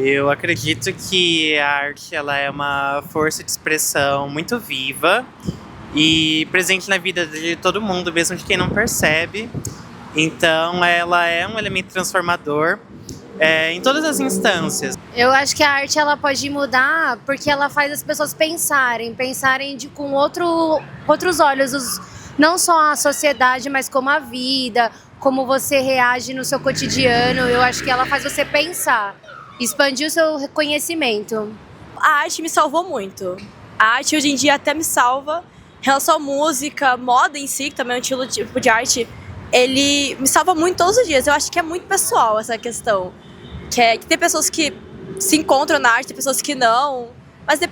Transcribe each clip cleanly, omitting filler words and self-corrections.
Eu acredito que a arte ela é uma força de expressão muito viva e presente na vida de todo mundo, mesmo de quem não percebe. Então ela é um elemento transformador em todas as instâncias. Eu acho que a arte ela pode mudar porque ela faz as pessoas pensarem com outros olhos, não só a sociedade, mas como a vida, como você reage no seu cotidiano. Eu acho que ela faz você pensar, expandir o seu conhecimento. A arte me salvou muito. A arte hoje em dia até me salva. Em relação à música, moda em si, que também é um tipo de arte, ele me salva muito todos os dias. Eu acho que é muito pessoal essa questão. Que tem pessoas que se encontram na arte, tem pessoas que não. Mas é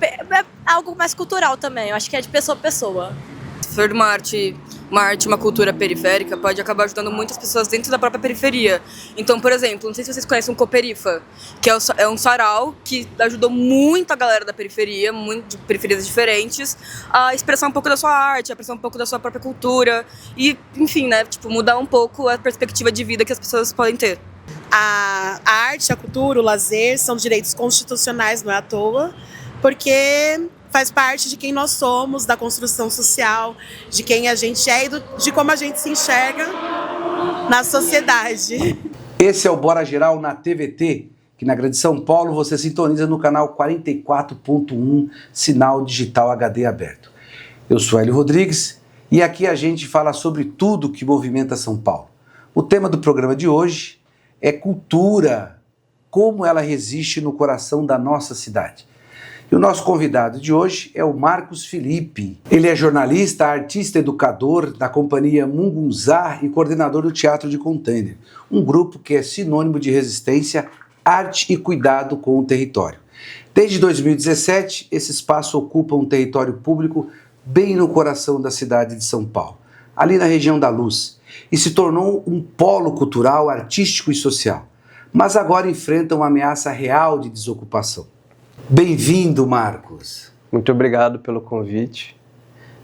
algo mais cultural também. Eu acho que é de pessoa a pessoa. Se for uma cultura periférica, pode acabar ajudando muitas pessoas dentro da própria periferia. Então, por exemplo, não sei se vocês conhecem o Cooperifa, que é um sarau que ajudou muito a galera da periferia, de periferias diferentes, a expressar um pouco da sua arte, a expressar um pouco da sua própria cultura e, enfim, né, mudar um pouco a perspectiva de vida que as pessoas podem ter. A arte, a cultura, o lazer são direitos constitucionais, não é à toa, porque faz parte de quem nós somos, da construção social, de quem a gente é e de como a gente se enxerga na sociedade. Esse é o Bora Geral na TVT, que na Grande São Paulo você sintoniza no canal 44.1, sinal digital HD aberto. Eu sou Hélio Rodrigues e aqui a gente fala sobre tudo que movimenta São Paulo. O tema do programa de hoje é cultura, como ela resiste no coração da nossa cidade. E o nosso convidado de hoje é o Marcos Felipe. Ele é jornalista, artista, educador da companhia Mungunzá e coordenador do Teatro de Container, um grupo que é sinônimo de resistência, arte e cuidado com o território. Desde 2017, esse espaço ocupa um território público bem no coração da cidade de São Paulo, ali na região da Luz, e se tornou um polo cultural, artístico e social. Mas agora enfrenta uma ameaça real de desocupação. Bem-vindo, Marcos. Muito obrigado pelo convite.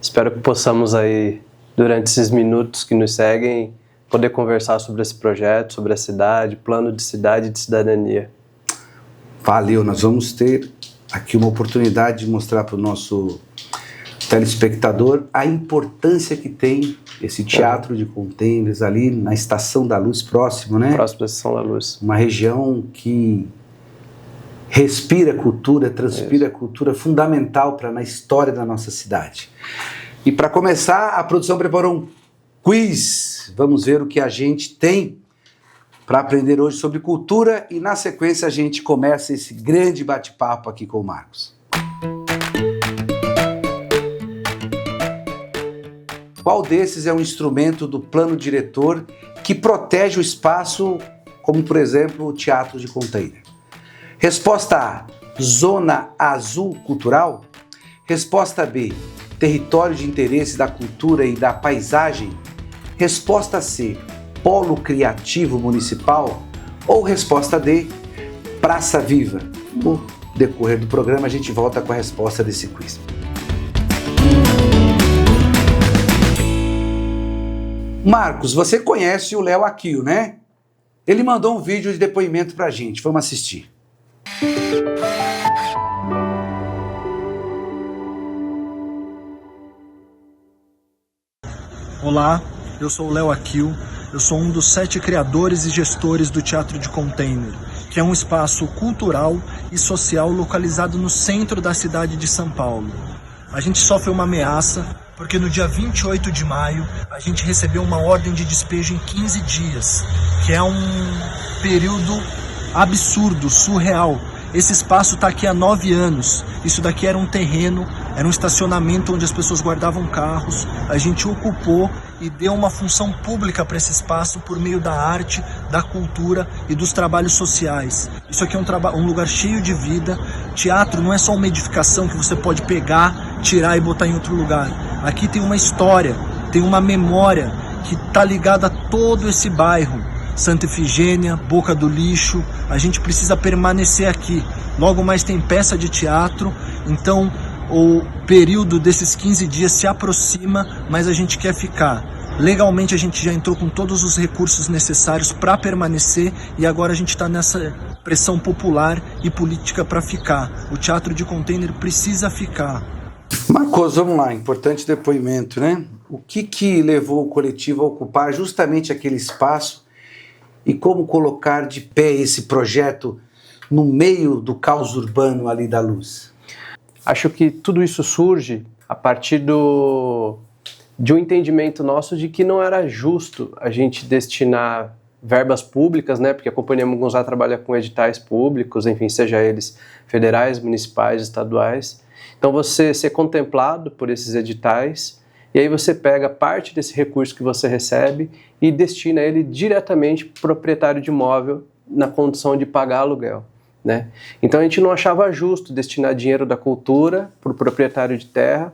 Espero que possamos aí, durante esses minutos que nos seguem, poder conversar sobre esse projeto, sobre a cidade, plano de cidade e de cidadania. Valeu, nós vamos ter aqui uma oportunidade de mostrar para o nosso telespectador a importância que tem esse teatro de containers ali na Estação da Luz, próximo, né? Próximo da Estação da Luz. Uma região que respira cultura, transpira cultura, fundamental na história da nossa cidade. E para começar, a produção preparou um quiz. Vamos ver o que a gente tem para aprender hoje sobre cultura e na sequência a gente começa esse grande bate-papo aqui com o Marcos. Qual desses é um instrumento do plano diretor que protege o espaço, como por exemplo o Teatro de Container? Resposta A, Zona Azul Cultural. Resposta B, Território de Interesse da Cultura e da Paisagem. Resposta C, Polo Criativo Municipal. Ou resposta D, Praça Viva. No decorrer do programa a gente volta com a resposta desse quiz. Marcos, você conhece o Léo Aquil, né? Ele mandou um vídeo de depoimento pra gente, vamos assistir. Olá, eu sou o Léo Aquil, eu sou um dos 7 criadores e gestores do Teatro de Container, que é um espaço cultural e social localizado no centro da cidade de São Paulo. A gente sofre uma ameaça porque no dia 28 de maio a gente recebeu uma ordem de despejo em 15 dias, que é um período absurdo, surreal. Esse espaço está aqui há 9 anos, isso daqui era um terreno, era um estacionamento onde as pessoas guardavam carros, a gente ocupou e deu uma função pública para esse espaço por meio da arte, da cultura e dos trabalhos sociais. Isso aqui é um lugar cheio de vida. Teatro não é só uma edificação que você pode pegar, tirar e botar em outro lugar. Aqui tem uma história, tem uma memória que está ligada a todo esse bairro. Santa Efigênia, Boca do Lixo, a gente precisa permanecer aqui. Logo mais tem peça de teatro, então o período desses 15 dias se aproxima, mas a gente quer ficar. Legalmente a gente já entrou com todos os recursos necessários para permanecer e agora a gente está pressão popular e política para ficar. O teatro de container precisa ficar. Marcos, vamos lá, importante depoimento, né? O que levou o coletivo a ocupar justamente aquele espaço e como colocar de pé esse projeto no meio do caos urbano ali da Luz? Acho que tudo isso surge a partir de um entendimento nosso de que não era justo a gente destinar verbas públicas, né? Porque a Companhia Mugunzá trabalha com editais públicos, enfim, seja eles federais, municipais, estaduais. Então você ser contemplado por esses editais e aí você pega parte desse recurso que você recebe e destina ele diretamente para o proprietário de imóvel na condição de pagar aluguel, né? Então a gente não achava justo destinar dinheiro da cultura para o proprietário de terra,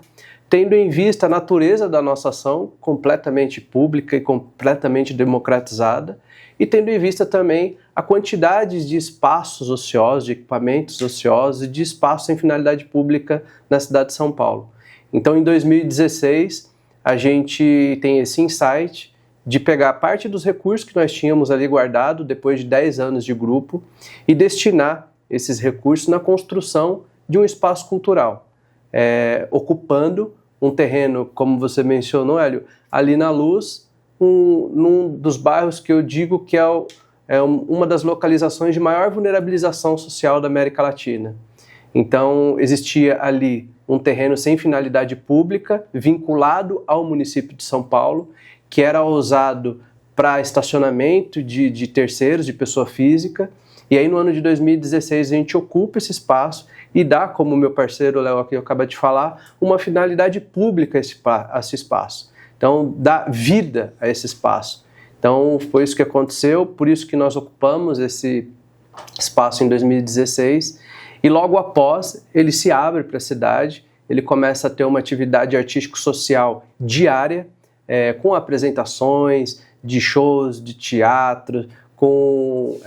tendo em vista a natureza da nossa ação completamente pública e completamente democratizada, e tendo em vista também a quantidade de espaços ociosos, de equipamentos ociosos e de espaços sem finalidade pública na cidade de São Paulo. Então, em 2016, a gente tem esse insight de pegar parte dos recursos que nós tínhamos ali guardado depois de 10 anos de grupo e destinar esses recursos na construção de um espaço cultural, ocupando um terreno, como você mencionou, Hélio, ali na Luz, num dos bairros que eu digo que é uma das localizações de maior vulnerabilização social da América Latina. Então, existia ali um terreno sem finalidade pública, vinculado ao município de São Paulo, que era usado para estacionamento de terceiros, de pessoa física. E aí, no ano de 2016, a gente ocupa esse espaço e dá, como o meu parceiro Léo aqui acaba de falar, uma finalidade pública a esse espaço. Então, dá vida a esse espaço. Então, foi isso que aconteceu, por isso que nós ocupamos esse espaço em 2016. E logo após, ele se abre para a cidade, ele começa a ter uma atividade artístico-social diária, com apresentações de shows, de teatro, com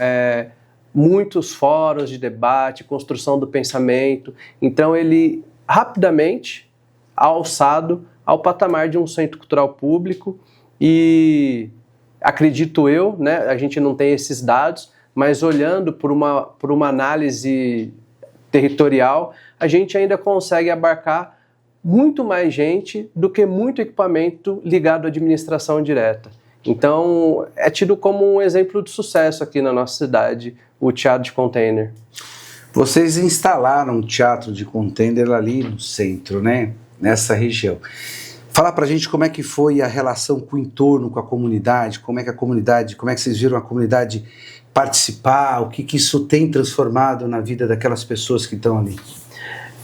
muitos fóruns de debate, construção do pensamento. Então, ele rapidamente alçado ao patamar de um centro cultural público e, acredito eu, né, a gente não tem esses dados, mas olhando por uma análise territorial, a gente ainda consegue abarcar muito mais gente do que muito equipamento ligado à administração direta. Então, é tido como um exemplo de sucesso aqui na nossa cidade, o teatro de container. Vocês instalaram um teatro de container ali no centro, né? Nessa região. Fala pra gente como é que foi a relação com o entorno, com a comunidade, como é que vocês viram a comunidade participar, o que isso tem transformado na vida daquelas pessoas que estão ali.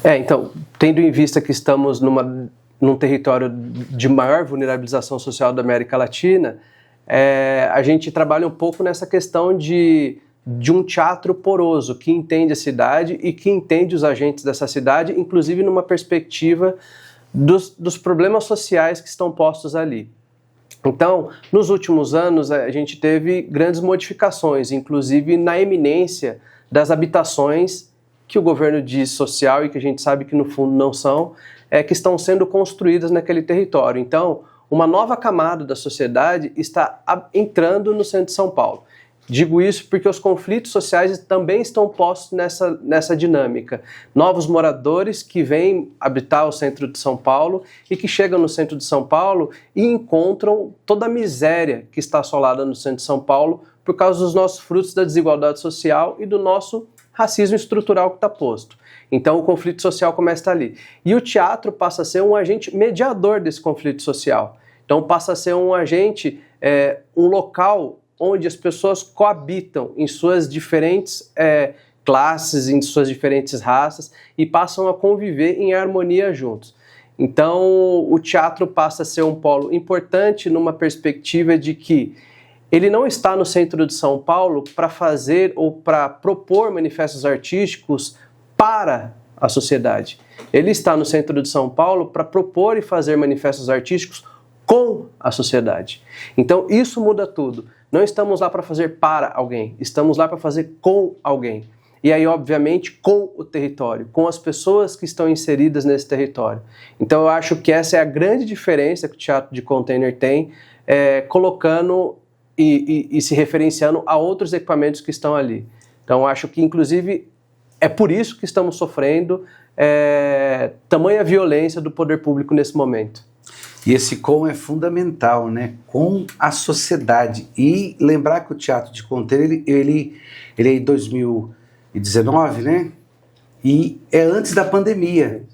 Então, tendo em vista que estamos num território de maior vulnerabilização social da América Latina, a gente trabalha um pouco nessa questão de um teatro poroso, que entende a cidade e que entende os agentes dessa cidade, inclusive numa perspectiva dos problemas sociais que estão postos ali. Então, nos últimos anos, a gente teve grandes modificações, inclusive na eminência das habitações que o governo diz social e que a gente sabe que no fundo não são, que estão sendo construídas naquele território. Então, uma nova camada da sociedade está entrando no centro de São Paulo. Digo isso porque os conflitos sociais também estão postos nessa dinâmica. Novos moradores que vêm habitar o centro de São Paulo e que chegam no centro de São Paulo e encontram toda a miséria que está assolada no centro de São Paulo por causa dos nossos frutos da desigualdade social e do nosso racismo estrutural que está posto. Então o conflito social começa ali. E o teatro passa a ser um agente mediador desse conflito social. Então passa a ser um agente, um local onde as pessoas coabitam em suas diferentes classes, em suas diferentes raças e passam a conviver em harmonia juntos. Então, o teatro passa a ser um polo importante numa perspectiva de que ele não está no centro de São Paulo para fazer ou para propor manifestos artísticos para a sociedade. Ele está no centro de São Paulo para propor e fazer manifestos artísticos com a sociedade. Então, isso muda tudo. Não estamos lá para fazer para alguém, estamos lá para fazer com alguém. E aí, obviamente, com o território, com as pessoas que estão inseridas nesse território. Então, eu acho que essa é a grande diferença que o teatro de container tem, colocando e se referenciando a outros equipamentos que estão ali. Então, acho que, inclusive, é por isso que estamos sofrendo tamanha violência do poder público nesse momento. E esse com é fundamental, né? Com a sociedade. E lembrar que o Teatro de Container, ele é em 2019, né? E é antes da pandemia.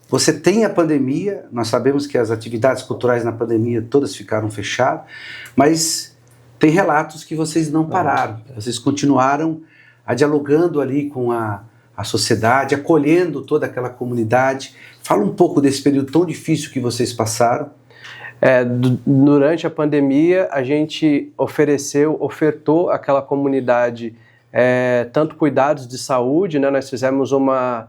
Você tem a pandemia, nós sabemos que as atividades culturais na pandemia todas ficaram fechadas, mas tem relatos que vocês não pararam. Vocês continuaram dialogando ali com a sociedade, acolhendo toda aquela comunidade. Fala um pouco desse período tão difícil que vocês passaram. Durante a pandemia, a gente ofertou àquela comunidade tanto cuidados de saúde, né? Nós fizemos uma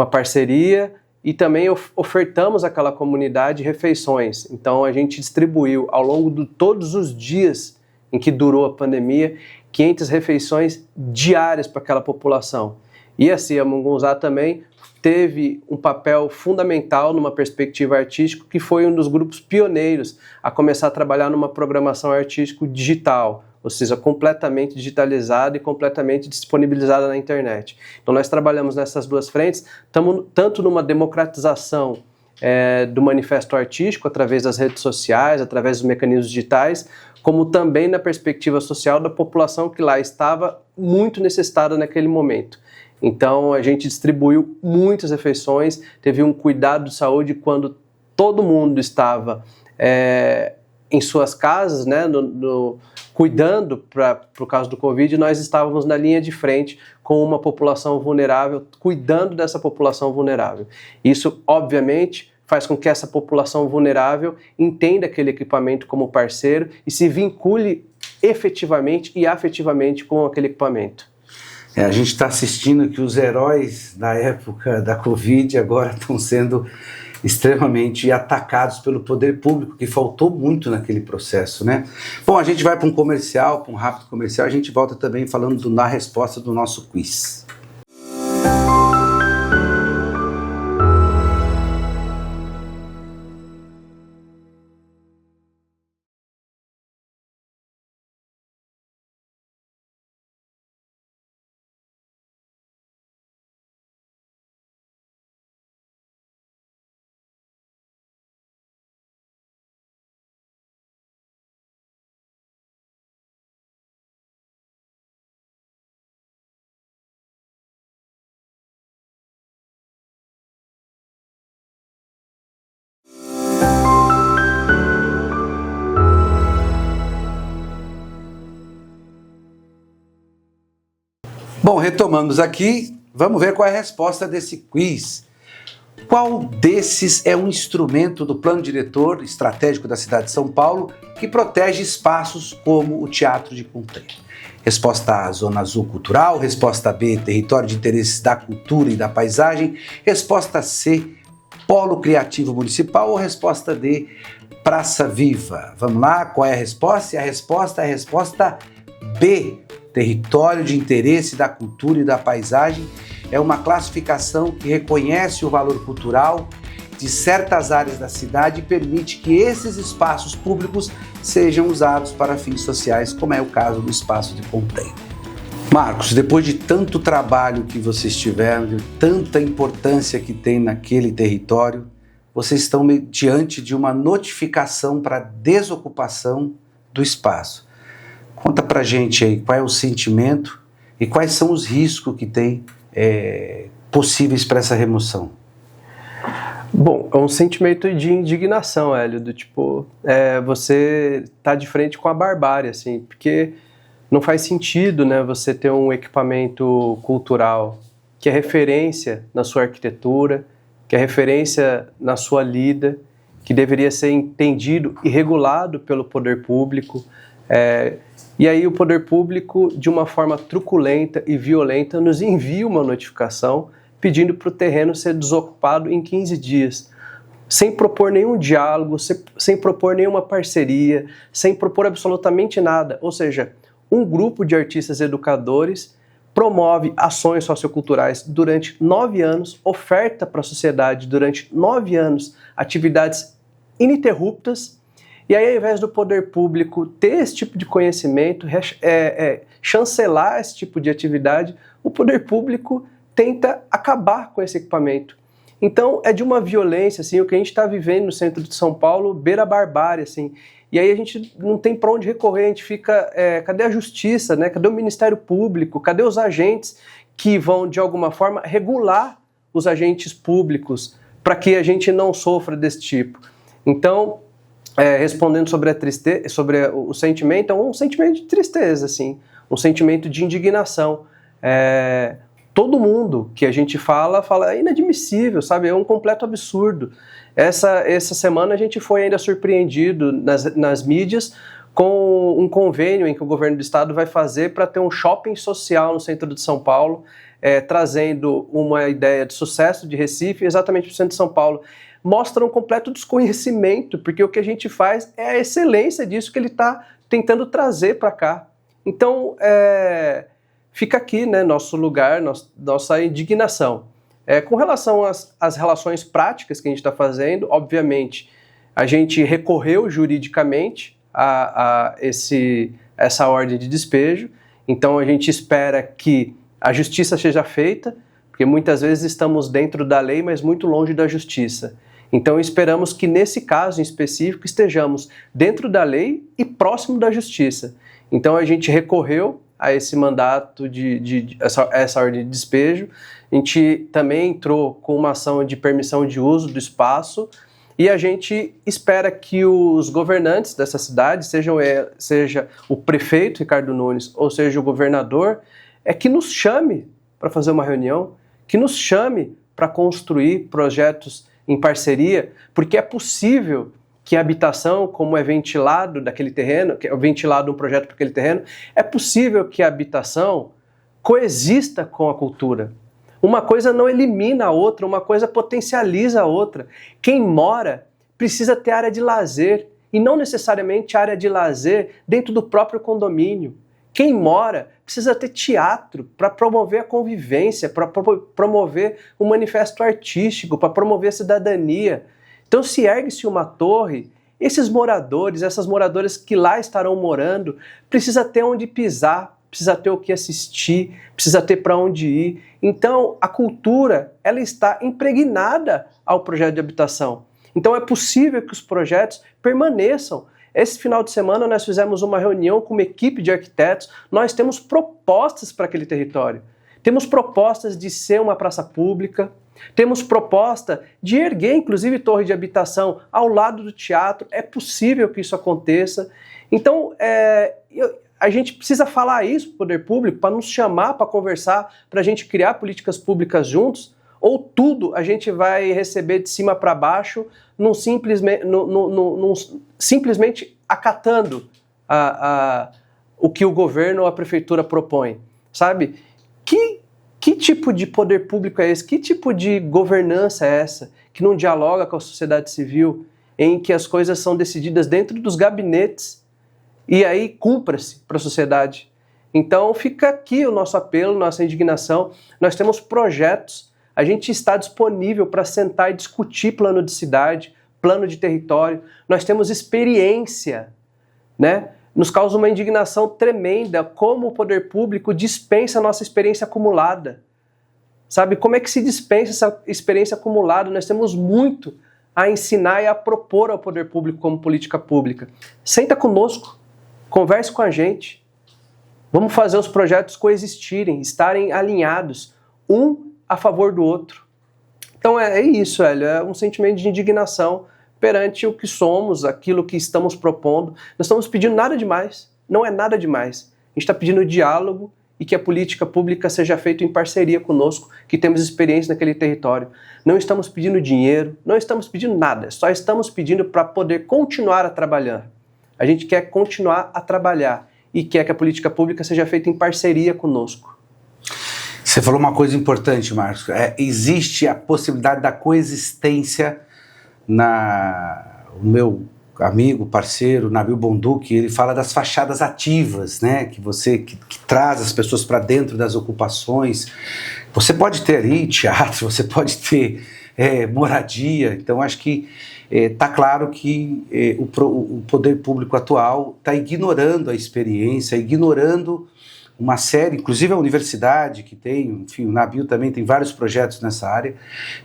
parceria e também ofertamos àquela comunidade refeições. Então, a gente distribuiu ao longo de todos os dias em que durou a pandemia, 500 refeições diárias para aquela população. E assim, a Mungunzá também teve um papel fundamental numa perspectiva artística, que foi um dos grupos pioneiros a começar a trabalhar numa programação artística digital, ou seja, completamente digitalizada e completamente disponibilizada na internet. Então nós trabalhamos nessas duas frentes, tanto numa democratização do manifesto artístico, através das redes sociais, através dos mecanismos digitais, como também na perspectiva social da população que lá estava muito necessitada naquele momento. Então a gente distribuiu muitas refeições, teve um cuidado de saúde quando todo mundo estava em suas casas, né, cuidando por causa do Covid, nós estávamos na linha de frente com uma população vulnerável, cuidando dessa população vulnerável. Isso, obviamente, faz com que essa população vulnerável entenda aquele equipamento como parceiro e se vincule efetivamente e afetivamente com aquele equipamento. A gente está assistindo que os heróis da época da Covid agora estão sendo extremamente atacados pelo poder público, que faltou muito naquele processo, né? Bom, a gente vai para um comercial, para um rápido comercial, a gente volta também falando na resposta do nosso quiz. Bom, retomamos aqui, vamos ver qual é a resposta desse quiz. Qual desses é um instrumento do plano diretor estratégico da cidade de São Paulo que protege espaços como o Teatro de Container? Resposta A, Zona Azul Cultural. Resposta B, Território de Interesses da Cultura e da Paisagem. Resposta C, Polo Criativo Municipal. Ou resposta D, Praça Viva. Vamos lá, qual é a resposta? E a resposta é a resposta B, Território de Interesse da Cultura e da Paisagem. É uma classificação que reconhece o valor cultural de certas áreas da cidade e permite que esses espaços públicos sejam usados para fins sociais, como é o caso do espaço de Container. Marcos, depois de tanto trabalho que vocês tiveram, de tanta importância que tem naquele território, vocês estão diante de uma notificação para desocupação do espaço. Conta pra gente aí qual é o sentimento e quais são os riscos que tem possíveis para essa remoção. Bom, é um sentimento de indignação, Hélio, do tipo, você tá de frente com a barbárie, assim, porque não faz sentido, né, você ter um equipamento cultural que é referência na sua arquitetura, que é referência na sua lida, que deveria ser entendido e regulado pelo poder público, e aí o poder público, de uma forma truculenta e violenta, nos envia uma notificação pedindo para o terreno ser desocupado em 15 dias, sem propor nenhum diálogo, sem propor nenhuma parceria, sem propor absolutamente nada. Ou seja, um grupo de artistas educadores promove ações socioculturais durante 9 anos, oferta para a sociedade durante 9 anos atividades ininterruptas. E aí, ao invés do poder público ter esse tipo de conhecimento, chancelar esse tipo de atividade, o poder público tenta acabar com esse equipamento. Então, é de uma violência, assim, o que a gente está vivendo no centro de São Paulo, beira a barbárie, assim. E aí a gente não tem para onde recorrer, a gente fica, cadê a justiça, né? Cadê o Ministério Público? Cadê os agentes que vão, de alguma forma, regular os agentes públicos para que a gente não sofra desse tipo? Então, respondendo sobre o sentimento, é um sentimento de tristeza, assim, um sentimento de indignação. Todo mundo que a gente fala é inadmissível, sabe? É um completo absurdo. Essa semana a gente foi ainda surpreendido nas mídias com um convênio em que o governo do estado vai fazer para ter um shopping social no centro de São Paulo, trazendo uma ideia de sucesso de Recife exatamente para o centro de São Paulo. Mostra um completo desconhecimento, porque o que a gente faz é a excelência disso que ele está tentando trazer para cá. Então, fica aqui, né, nosso lugar, nossa indignação. Com relação às relações práticas que a gente está fazendo, obviamente, a gente recorreu juridicamente a essa ordem de despejo, então a gente espera que a justiça seja feita, porque muitas vezes estamos dentro da lei, mas muito longe da justiça. Então esperamos que nesse caso em específico estejamos dentro da lei e próximo da justiça. Então a gente recorreu a esse mandato, essa ordem de despejo. A gente também entrou com uma ação de permissão de uso do espaço e a gente espera que os governantes dessa cidade, seja o prefeito Ricardo Nunes ou seja o governador, que nos chame para fazer uma reunião, que nos chame para construir projetos em parceria, porque é possível que a habitação, como é ventilado daquele terreno, que é ventilado um projeto para aquele terreno, é possível que a habitação coexista com a cultura. Uma coisa não elimina a outra, uma coisa potencializa a outra. Quem mora precisa ter área de lazer, e não necessariamente área de lazer dentro do próprio condomínio. Quem mora precisa ter teatro para promover a convivência, para promover o manifesto artístico, para promover a cidadania. Então, se ergue-se uma torre, esses moradores, essas moradoras que lá estarão morando, precisa ter onde pisar, precisa ter o que assistir, precisa ter para onde ir. Então, a cultura, ela está impregnada ao projeto de habitação. Então, é possível que os projetos permaneçam. Esse final de semana nós fizemos uma reunião com uma equipe de arquitetos, nós temos propostas para aquele território. Temos propostas de ser uma praça pública, temos proposta de erguer, inclusive, torre de habitação ao lado do teatro. É possível que isso aconteça. Então, a gente precisa falar isso para o poder público, para nos chamar, para conversar, para a gente criar políticas públicas juntos, ou tudo a gente vai receber de cima para baixo, simplesmente acatando o que o governo ou a prefeitura propõe, sabe? Que tipo de poder público é esse? Que tipo de governança é essa? Que não dialoga com a sociedade civil, em que as coisas são decididas dentro dos gabinetes e aí cumpra-se para a sociedade. Então fica aqui o nosso apelo, nossa indignação. Nós temos projetos, a gente está disponível para sentar e discutir plano de cidade, plano de território. Nós temos experiência, né? Nos causa uma indignação tremenda como o poder público dispensa a nossa experiência acumulada. Sabe, como é que se dispensa essa experiência acumulada? Nós temos muito a ensinar e a propor ao poder público como política pública. Senta conosco, converse com a gente. Vamos fazer os projetos coexistirem, estarem alinhados, um a favor do outro. Então é isso, Hélio, é um sentimento de indignação perante o que somos, aquilo que estamos propondo. Nós estamos pedindo nada demais, não é nada demais. A gente está pedindo diálogo e que a política pública seja feita em parceria conosco, que temos experiência naquele território. Não estamos pedindo dinheiro, não estamos pedindo nada, só estamos pedindo para poder continuar a trabalhar. A gente quer continuar a trabalhar e quer que a política pública seja feita em parceria conosco. Você falou uma coisa importante, Marcos. Existe a possibilidade da coexistência. O meu amigo, parceiro, Nabil Bonduki, ele fala das fachadas ativas, né? Que traz as pessoas para dentro das ocupações. Você pode ter ali teatro, você pode ter moradia. Então, acho que está claro que o poder público atual está ignorando a experiência, ignorando uma série, inclusive a universidade que tem, enfim, o Nabil também tem vários projetos nessa área,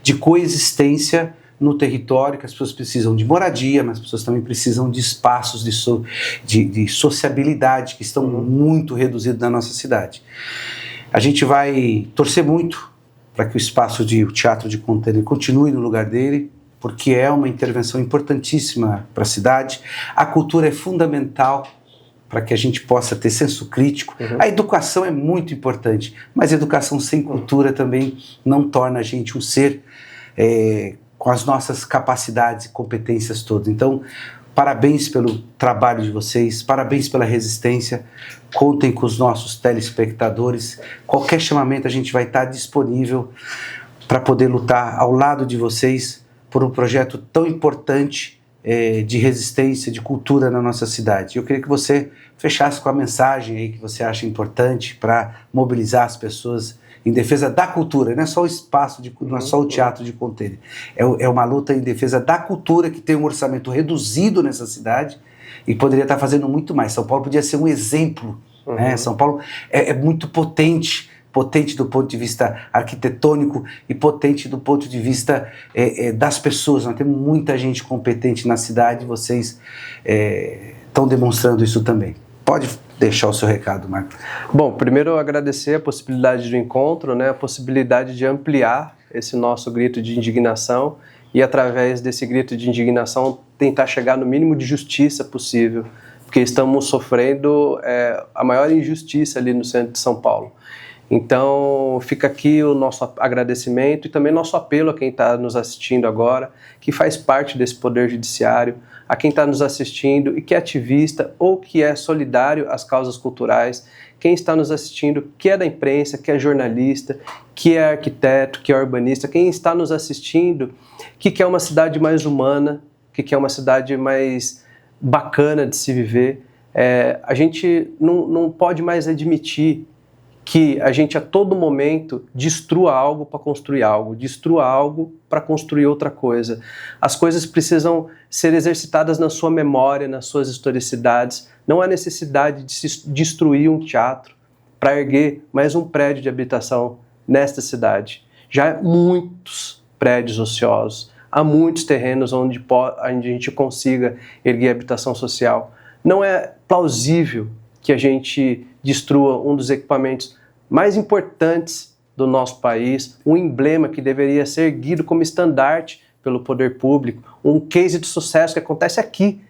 de coexistência no território, que as pessoas precisam de moradia, mas as pessoas também precisam de espaços de sociabilidade que estão muito reduzidos na nossa cidade. A gente vai torcer muito para que o Teatro de Container continue no lugar dele, porque é uma intervenção importantíssima para a cidade. A cultura é fundamental para que a gente possa ter senso crítico. A educação é muito importante, mas a educação sem cultura também não torna a gente um ser com as nossas capacidades e competências todas. Então, parabéns pelo trabalho de vocês, parabéns pela resistência, contem com os nossos telespectadores. Qualquer chamamento a gente vai estar disponível para poder lutar ao lado de vocês por um projeto tão importante de resistência, de cultura na nossa cidade. Eu queria que você fechasse com a mensagem aí que você acha importante para mobilizar as pessoas em defesa da cultura, não é só o espaço, não é só o Teatro de Container. É uma luta em defesa da cultura, que tem um orçamento reduzido nessa cidade e poderia estar fazendo muito mais. São Paulo podia ser um exemplo. Né? São Paulo é muito potente do ponto de vista arquitetônico e potente do ponto de vista das pessoas. Nós temos muita gente competente na cidade e vocês estão demonstrando isso também. Pode deixar o seu recado, Marco. Bom, primeiro eu agradecer a possibilidade do encontro, né, a possibilidade de ampliar esse nosso grito de indignação e, através desse grito de indignação, tentar chegar no mínimo de justiça possível, porque estamos sofrendo a maior injustiça ali no centro de São Paulo. Então, fica aqui o nosso agradecimento e também nosso apelo a quem está nos assistindo agora, que faz parte desse poder judiciário, a quem está nos assistindo e que é ativista ou que é solidário às causas culturais, quem está nos assistindo que é da imprensa, que é jornalista, que é arquiteto, que é urbanista, quem está nos assistindo que quer uma cidade mais humana, que quer uma cidade mais bacana de se viver. A gente não pode mais admitir que a gente a todo momento destrua algo para construir algo, destrua algo para construir outra coisa. As coisas precisam ser exercitadas na sua memória, nas suas historicidades. Não há necessidade de se destruir um teatro para erguer mais um prédio de habitação nesta cidade. Já há muitos prédios ociosos, há muitos terrenos onde a gente consiga erguer habitação social. Não é plausível que a gente destrua um dos equipamentos mais importantes do nosso país, um emblema que deveria ser erguido como estandarte pelo poder público, um case de sucesso que acontece aqui,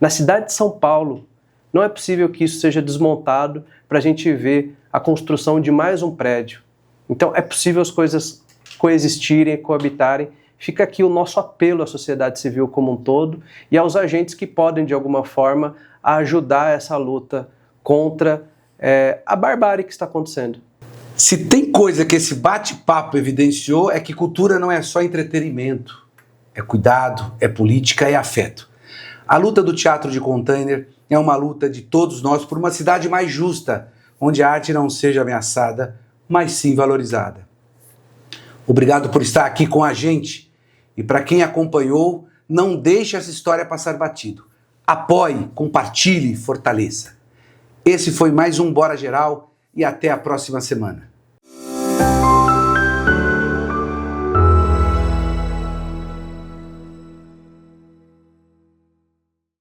na cidade de São Paulo. Não é possível que isso seja desmontado para a gente ver a construção de mais um prédio. Então é possível as coisas coexistirem, coabitarem. Fica aqui o nosso apelo à sociedade civil como um todo e aos agentes que podem, de alguma forma, ajudar essa luta contra a barbárie que está acontecendo. Se tem coisa que esse bate-papo evidenciou é que cultura não é só entretenimento, é cuidado, é política, é afeto. A luta do Teatro de Container é uma luta de todos nós por uma cidade mais justa, onde a arte não seja ameaçada, mas sim valorizada. Obrigado por estar aqui com a gente e para quem acompanhou, não deixe essa história passar batido. Apoie, compartilhe, fortaleça. Esse foi mais um Bora Geral e até a próxima semana.